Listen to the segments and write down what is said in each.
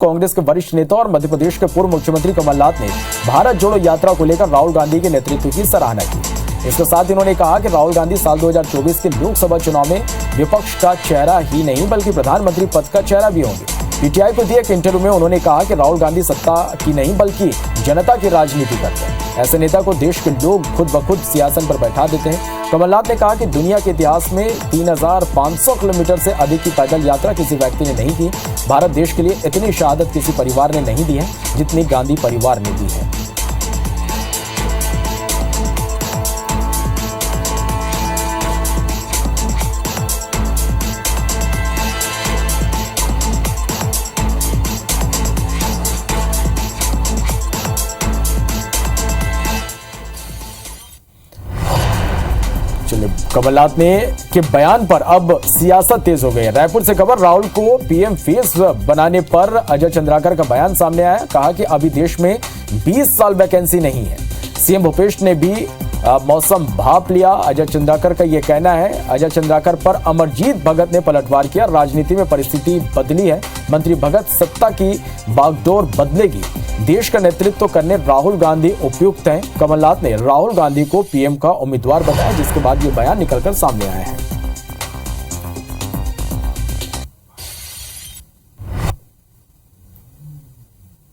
कांग्रेस के वरिष्ठ नेता और मध्य प्रदेश के पूर्व मुख्यमंत्री कमलनाथ ने भारत जोड़ो यात्रा को लेकर राहुल गांधी के नेतृत्व की सराहना की। इसके साथ इन्होंने कहा कि राहुल गांधी साल 2024 के लोकसभा चुनाव में विपक्ष का चेहरा ही नहीं बल्कि प्रधानमंत्री पद का चेहरा भी होंगे। पीटीआई को दिए एक इंटरव्यू में उन्होंने कहा कि राहुल गांधी सत्ता की नहीं बल्कि जनता की राजनीति करते हैं। ऐसे नेता को देश के लोग खुद ब खुद सियासत पर बैठा देते हैं। कमलनाथ ने कहा कि दुनिया के इतिहास में 3500 किलोमीटर से अधिक की पैदल यात्रा किसी व्यक्ति ने नहीं की। भारत देश के लिए इतनी शहादत किसी परिवार ने नहीं दी है जितनी गांधी परिवार ने दी है। चलिए, कमलनाथ ने के बयान पर अब सियासत तेज हो गई है। रायपुर से खबर, राहुल को पीएम फेस बनाने पर अजय चंद्राकर का बयान सामने आया। कहा कि अभी देश में 20 साल वैकेंसी नहीं है। सीएम भूपेश ने भी मौसम भाप लिया। अजय चंद्राकर का यह कहना है। अजय चंद्राकर पर अमरजीत भगत ने पलटवार किया। राजनीति में परिस्थिति बदली है। मंत्री भगत सत्ता की बागडोर बदलेगी। देश का नेतृत्व करने राहुल गांधी उपयुक्त हैं। कमलनाथ ने राहुल गांधी को पीएम का उम्मीदवार बताया, जिसके बाद ये बयान निकलकर सामने आया है।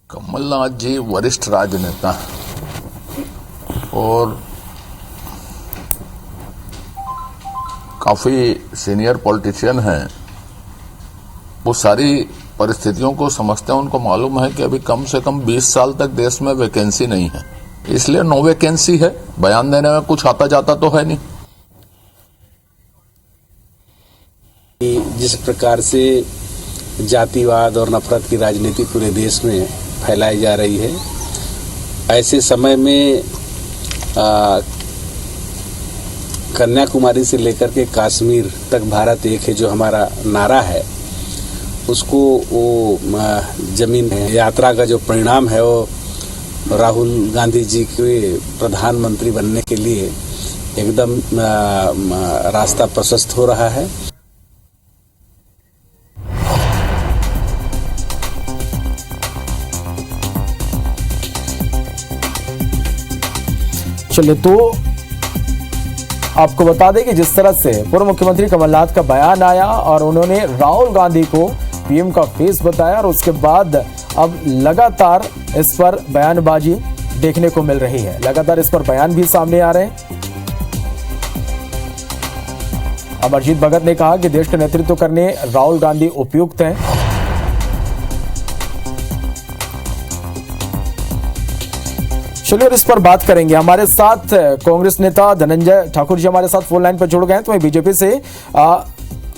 कमलनाथ जी वरिष्ठ राजनेता और काफी सीनियर पॉलिटिशियन हैं। वो सारी परिस्थितियों को समझते हैं। उनको मालूम है कि अभी कम से कम 20 साल तक देश में वैकेंसी नहीं है, इसलिए नो वैकेंसी है। बयान देने में कुछ आता जाता तो है नहीं। जिस प्रकार से जातिवाद और नफरत की राजनीति पूरे देश में फैलाई जा रही है, ऐसे समय में कन्याकुमारी से लेकर के कश्मीर तक भारत एक है जो हमारा नारा है, उसको वो जमीन यात्रा का जो परिणाम है वो राहुल गांधी जी के प्रधानमंत्री बनने के लिए एकदम रास्ता प्रशस्त हो रहा है। चलिए, तो आपको बता दें कि जिस तरह से पूर्व मुख्यमंत्री कमलनाथ का बयान आया और उन्होंने राहुल गांधी को पीएम का फेस बताया और उसके बाद अब लगातार इस पर बयानबाजी देखने को मिल रही है। लगातार इस पर बयान भी सामने आ रहे हैं। अमरजीत भगत ने कहा कि देश का नेतृत्व करने राहुल गांधी उपयुक्त हैं। चलिए, और इस पर बात करेंगे। हमारे साथ कांग्रेस नेता धनंजय ठाकुर जी हमारे साथ फोन लाइन पर जुड़ गए हैं। तो बीजेपी से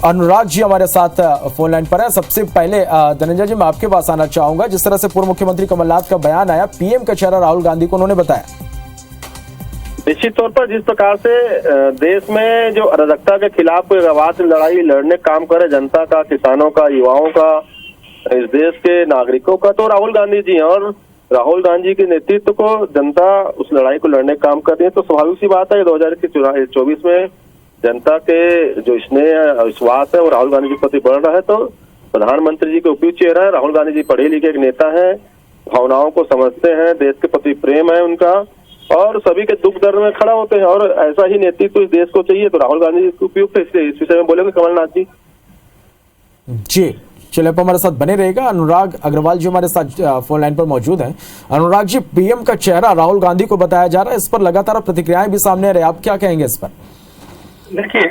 अनुराग जी हमारे साथ फोन लाइन पर है। सबसे पहले धनंजय जी, मैं आपके पास आना चाहूंगा। जिस तरह से पूर्व मुख्यमंत्री कमलनाथ का बयान आया, पीएम का चेहरा राहुल गांधी को उन्होंने बताया। निश्चित तौर पर जिस प्रकार से देश में जो अराजकता के खिलाफ कोई आवाज लड़ाई लड़ने काम करे, जनता का, किसानों का, युवाओं का, इस देश के नागरिकों का, तो राहुल गांधी जी हैं। और राहुल गांधी के नेतृत्व को जनता उस लड़ाई को लड़ने का काम कर रही है। तो स्वाभाविक सी बात है 2024 में जनता के जो स्नेह विश्वास है वो राहुल गांधी के प्रति बढ़ रहा है। तो प्रधानमंत्री जी के उपयुक्त चेहरा है। राहुल गांधी जी पढ़े लिखे एक नेता है, भावनाओं को समझते हैं, देश के प्रति प्रेम है उनका और सभी के दुख दर्द में खड़ा होते हैं। और ऐसा ही नेतृत्व इस देश को चाहिए। तो राहुल गांधी जी उपयुक्त है। इस विषय में बोलेंगे कमलनाथ जी। चलिए, आप हमारे साथ बने रहेगा। अनुराग अग्रवाल जी हमारे साथ फोन लाइन पर मौजूद हैं। अनुराग जी, पीएम का चेहरा राहुल गांधी को बताया जा रहा है, इस पर लगातार प्रतिक्रियाएं भी सामने आ रही है। आप क्या कहेंगे इस पर? देखिए,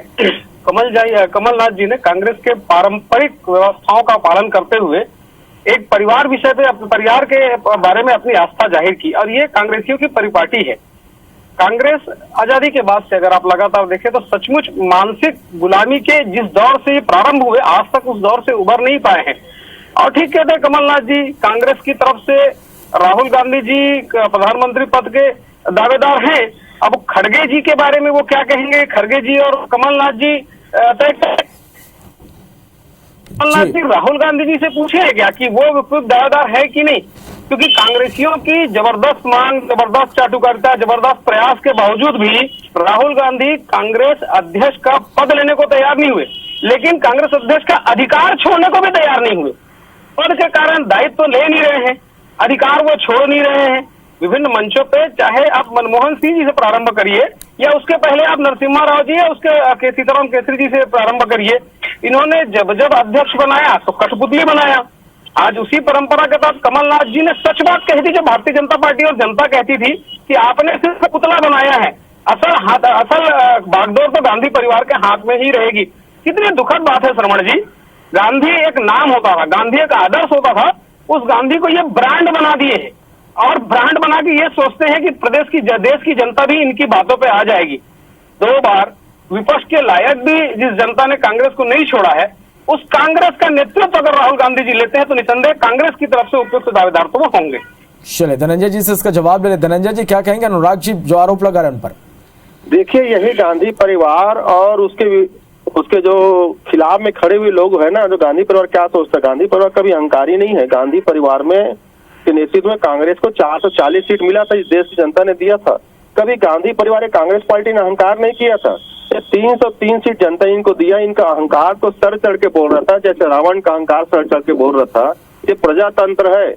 कमलनाथ जी ने कांग्रेस के पारंपरिक व्यवस्थाओं का पालन करते हुए एक परिवार विषय पे, परिवार के बारे में अपनी आस्था जाहिर की। और ये कांग्रेसियों की परिपाटी है। कांग्रेस आजादी के बाद से अगर आप लगातार देखें तो सचमुच मानसिक गुलामी के जिस दौर से ये प्रारंभ हुए, आज तक उस दौर से उबर नहीं पाए हैं। और ठीक कहते हैं कमलनाथ जी, कांग्रेस की तरफ से राहुल गांधी जी प्रधानमंत्री पद के दावेदार हैं। अब खड़गे जी के बारे में वो क्या कहेंगे, खड़गे जी और कमलनाथ जी तय करें। कमलनाथ जी राहुल गांधी जी से पूछे क्या कि वो उपयुक्त दावेदार है कि नहीं, क्योंकि कांग्रेसियों की जबरदस्त मांग, जबरदस्त चाटुकारिता, जबरदस्त प्रयास के बावजूद भी राहुल गांधी कांग्रेस अध्यक्ष का पद लेने को तैयार नहीं हुए, लेकिन कांग्रेस अध्यक्ष का अधिकार छोड़ने को भी तैयार नहीं हुए। पद के कारण दायित्व तो ले नहीं रहे हैं, अधिकार वो छोड़ नहीं रहे हैं। विभिन्न मंचों पे चाहे आप मनमोहन सिंह जी से प्रारंभ करिए या उसके पहले आप नरसिम्हा राव जी या उसके सीताराम केसरी जी से प्रारंभ करिए, इन्होंने जब जब अध्यक्ष बनाया तो कठपुतली बनाया। आज उसी परंपरा के तहत कमलनाथ जी ने सच बात कही थी जो भारतीय जनता पार्टी और जनता कहती थी कि आपने सिर्फ पुतला बनाया है, असल बागडोर तो गांधी परिवार के हाथ में ही रहेगी। कितनी दुखद बात है श्रवण जी, गांधी एक नाम होता था, गांधी एक आदर्श होता था, उस गांधी को ये ब्रांड बना दिए है और ब्रांड बना के ये सोचते हैं कि देश की जनता भी इनकी बातों पे आ जाएगी। 2 बार विपक्ष के लायक भी जिस जनता ने कांग्रेस को नहीं छोड़ा है, उस कांग्रेस का नेतृत्व अगर राहुल गांधी जी लेते हैं तो निसंदेह कांग्रेस की तरफ से उपयुक्त दावेदार तो वो होंगे। चलिए धनंजय जी से इसका जवाब ले ले। धनंजय जी क्या कहेंगे अनुराग जी जो आरोप लगा रहे हैं उन पर? देखिए, यही गांधी परिवार और उसके जो खिलाफ में खड़े हुए लोग है ना, जो गांधी परिवार क्या सोचता है, गांधी परिवार कभी अहंकारी नहीं है। गांधी परिवार में के नेतृत्व में कांग्रेस को 440 सीट मिला था, इस देश की जनता ने दिया था। कभी गांधी परिवार या कांग्रेस पार्टी ने अहंकार नहीं किया था। ये 303 सीट जनता इनको दिया, इनका अहंकार तो सर चढ़ के बोल रहा था, जैसे रावण का अहंकार सर चढ़ के बोल रहा था। ये प्रजातंत्र है,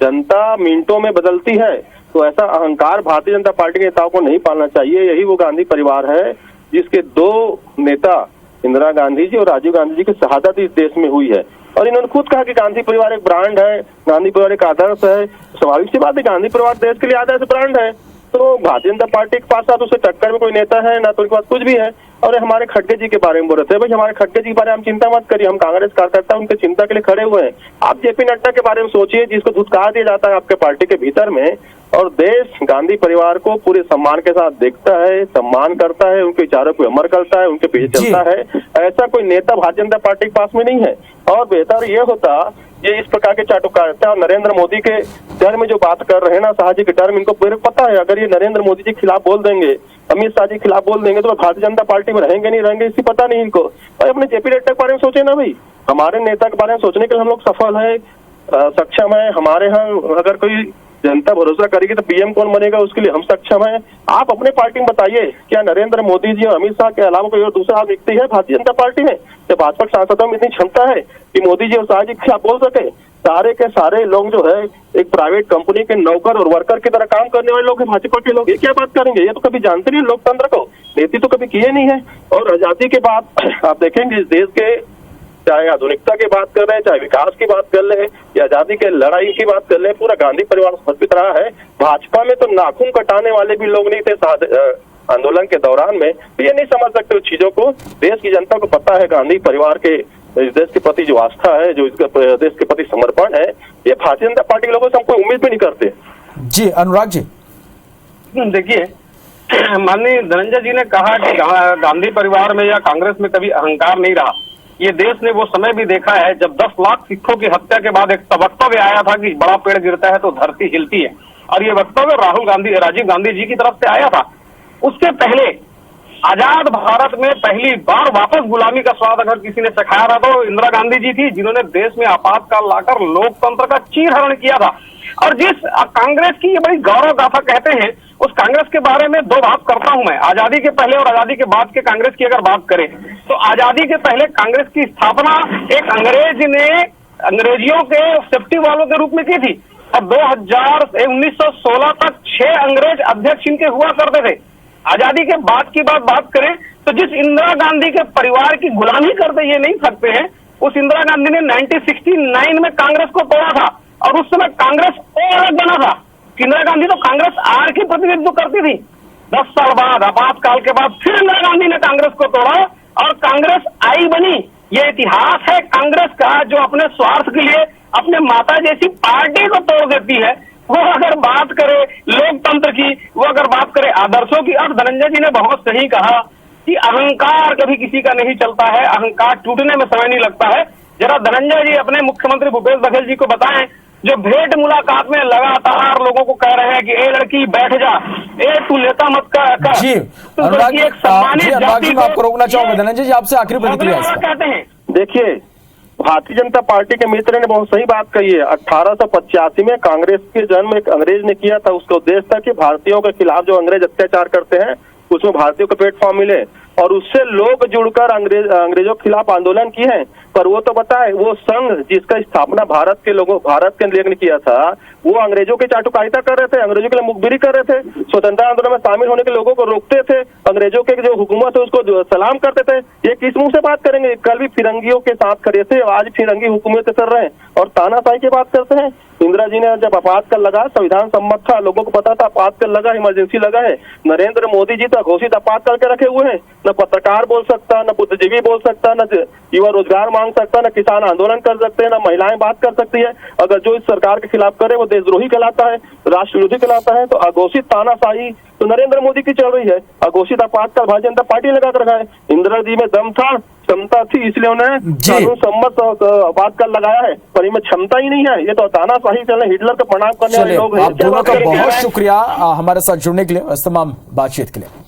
जनता मिनटों में बदलती है, तो ऐसा अहंकार भारतीय जनता पार्टी के नेताओं को नहीं पालना चाहिए। यही वो गांधी परिवार है जिसके 2 नेता इंदिरा गांधी जी और राजीव गांधी जी की शहादत इस देश में हुई है। और इन्होंने खुद कहा कि गांधी परिवार एक ब्रांड है, गांधी परिवार एक आदर्श है। स्वाभाविक सी बात है, गांधी परिवार देश के लिए आदर्श ब्रांड है। तो भारतीय जनता पार्टी के पास उससे टक्कर में कोई नेता है ना, तो उनके पास कुछ भी है। और हमारे खड़गे जी के बारे में बोल रहे थे, भाई हमारे खड़गे जी के बारे में हम चिंता मत करिए, हम कांग्रेस कार्यकर्ता उनके चिंता के लिए खड़े हुए हैं। आप जेपी नड्डा के बारे में सोचिए, जिसको धुतकार दिया जाता है आपके पार्टी के भीतर में, और देश गांधी परिवार को पूरे सम्मान के साथ देखता है, सम्मान करता है, उनके विचारों को अमर करता है, उनके पीछे चलता है। ऐसा कोई नेता भारतीय जनता पार्टी के पास में नहीं है। और बेहतर ये होता, ये इस प्रकार के चाटुकारिता और नरेंद्र मोदी के डर में जो बात कर रहे हैं ना, शाह जी के डर में, इनको पूरे पता है अगर ये नरेंद्र मोदी जी के खिलाफ बोल देंगे, अमित शाह जी के खिलाफ बोल देंगे, तो भारतीय जनता पार्टी में रहेंगे नहीं रहेंगे, इसी पता नहीं इनको। और अपने जेपी नड्डा के बारे में सोचे ना भाई, हमारे नेता के बारे में सोचने के लिए हम लोग सफल है, सक्षम है। हमारे यहाँ अगर कोई जनता भरोसा करेगी तो पीएम कौन बनेगा, उसके लिए हम सक्षम हैं। आप अपने पार्टी में बताइए, क्या नरेंद्र मोदी जी और अमित शाह के अलावा कोई और दूसरा हाथ दिखती है भारतीय जनता पार्टी में? क्या भाजपा के सांसदों में इतनी क्षमता है कि मोदी जी और शाह जी के खिलाफ बोल सके? सारे के सारे लोग जो है एक प्राइवेट कंपनी के नौकर और वर्कर की तरह काम करने वाले लोग हैं, भाजपा के लोग। ये क्या बात करेंगे? ये तो कभी जानते नहीं लोकतंत्र को, नीति तो कभी किए नहीं है। और आजादी के बाद आप देखेंगे इस देश के, चाहे आधुनिकता की बात कर रहे हैं, चाहे विकास की बात कर रहे हैं, या आजादी के लड़ाई की बात कर रहे हैं, पूरा गांधी परिवार समर्पित रहा है। भाजपा में तो नाखून कटाने वाले भी लोग नहीं थे आंदोलन के दौरान में। ये नहीं समझ सकते उस चीजों को। देश की जनता को पता है गांधी परिवार के इस देश के प्रति जो आस्था है, जो इसका देश के प्रति समर्पण है, ये भारतीय जनता पार्टी के लोगों से हम कोई उम्मीद भी नहीं करते। जी अनुराग जी, देखिए, माननीय धनंजय जी ने कहा कि गांधी परिवार में या कांग्रेस में कभी अहंकार नहीं रहा। ये देश ने वो समय भी देखा है जब 10 लाख सिखों की हत्या के बाद एक वक्तव्य आया था कि बड़ा पेड़ गिरता है तो धरती हिलती है, और ये वक्तव्य राजीव गांधी जी की तरफ से आया था। उसके पहले आजाद भारत में पहली बार वापस गुलामी का स्वाद अगर किसी ने चखाया था तो इंदिरा गांधी जी थी, जिन्होंने देश में आपातकाल लाकर लोकतंत्र का चीरहरण किया था। और जिस कांग्रेस की ये बड़ी गौरव गाथा कहते हैं, उस कांग्रेस के बारे में 2 बात करता हूं मैं। आजादी के पहले और आजादी के बाद के कांग्रेस की अगर बात करें तो आजादी के पहले कांग्रेस की स्थापना एक अंग्रेज ने अंग्रेजियों के सेफ्टी वालों के रूप में की थी, और 1916 तक 6 अंग्रेज अध्यक्ष इनके हुआ करते थे। आजादी के बाद की बात करें तो जिस इंदिरा गांधी के परिवार की गुलामी करते ये नहीं सकते हैं, उस इंदिरा गांधी ने 1969 में कांग्रेस को तोड़ा था, और उस समय कांग्रेस और बना था। इंदिरा गांधी तो कांग्रेस आर की प्रतिनिधित्व करती थी। 10 साल बाद आपातकाल के बाद फिर इंदिरा गांधी ने कांग्रेस को तोड़ा और कांग्रेस आई बनी। ये इतिहास है कांग्रेस का, जो अपने स्वार्थ के लिए अपने माता जैसी पार्टी को तोड़ देती है। वो अगर बात करे लोकतंत्र की, वो अगर बात करे आदर्शों की, और धनंजय जी ने बहुत सही कहा कि अहंकार कभी किसी का नहीं चलता है, अहंकार टूटने में समय नहीं लगता है। जरा धनंजय जी अपने मुख्यमंत्री भूपेश बघेल जी को बताएं, जो भेंट मुलाकात में लगातार लोगों को कह रहे हैं कि ए लड़की बैठ जा, ए तू नेता मत कर। जी अनुराग जी, मैं आपको रोकना चाहूंगा। धनंजय जी आपसे आखिरी प्रतिक्रिया कहते हैं। देखिए, भारतीय जनता पार्टी के मित्र ने बहुत सही बात कही है। 1885 में कांग्रेस के जन्म एक अंग्रेज ने किया था। उसका उद्देश्य था कि भारतीयों के खिलाफ जो अंग्रेज अत्याचार करते हैं उसमें भारतीयों को प्लेटफॉर्म मिले, और उससे लोग जुड़कर अंग्रेजों के खिलाफ आंदोलन किए हैं। पर वो तो बताए, वो संघ जिसका स्थापना भारत के लिए ने किया था, वो अंग्रेजों की चाटुकारिता कर रहे थे, अंग्रेजों के लिए मुखबिरी कर रहे थे, स्वतंत्रता आंदोलन में शामिल होने के लोगों को रोकते थे, अंग्रेजों के जो हुकूमत है उसको सलाम करते थे। ये किस मुंह से बात करेंगे? कल भी फिरंगियों के साथ खड़े थे, आज फिरंगी हुकूमत कर रहे हैं और तानाशाही की बात करते हैं। इंदिरा जी ने जब आपातकाल लगा, संविधान सम्मत था, लोगों को पता था आपातकाल लगा, इमरजेंसी लगा है। नरेंद्र मोदी जी तो घोषित आपातकाल के रखे हुए हैं, न पत्रकार बोल सकता, न बुद्धिजीवी बोल सकता, न युवा रोजगार मांग सकता, न किसान आंदोलन कर सकते हैं, न महिलाएं बात कर सकती है। अगर जो इस सरकार के खिलाफ करे वो देशद्रोही कहलाता है, राष्ट्र विरोधी कहलाता है। तो अघोषित तानाशाही तो नरेंद्र मोदी की चल रही है, अघोषित आपातकाल भारतीय जनता पार्टी लगा कर रखा है। इंदिरा जी में दम था, क्षमता थी, इसलिए उन्होंने कानून सम्मत आपातकाल लगाया है, पर इनमें क्षमता ही नहीं है। ये तो तानाशाही चल रहे, हिटलर का प्रणाम करने वाले लोग हैं। आप दोनों का बहुत शुक्रिया हमारे साथ जुड़ने के लिए, इस तमाम बातचीत के लिए।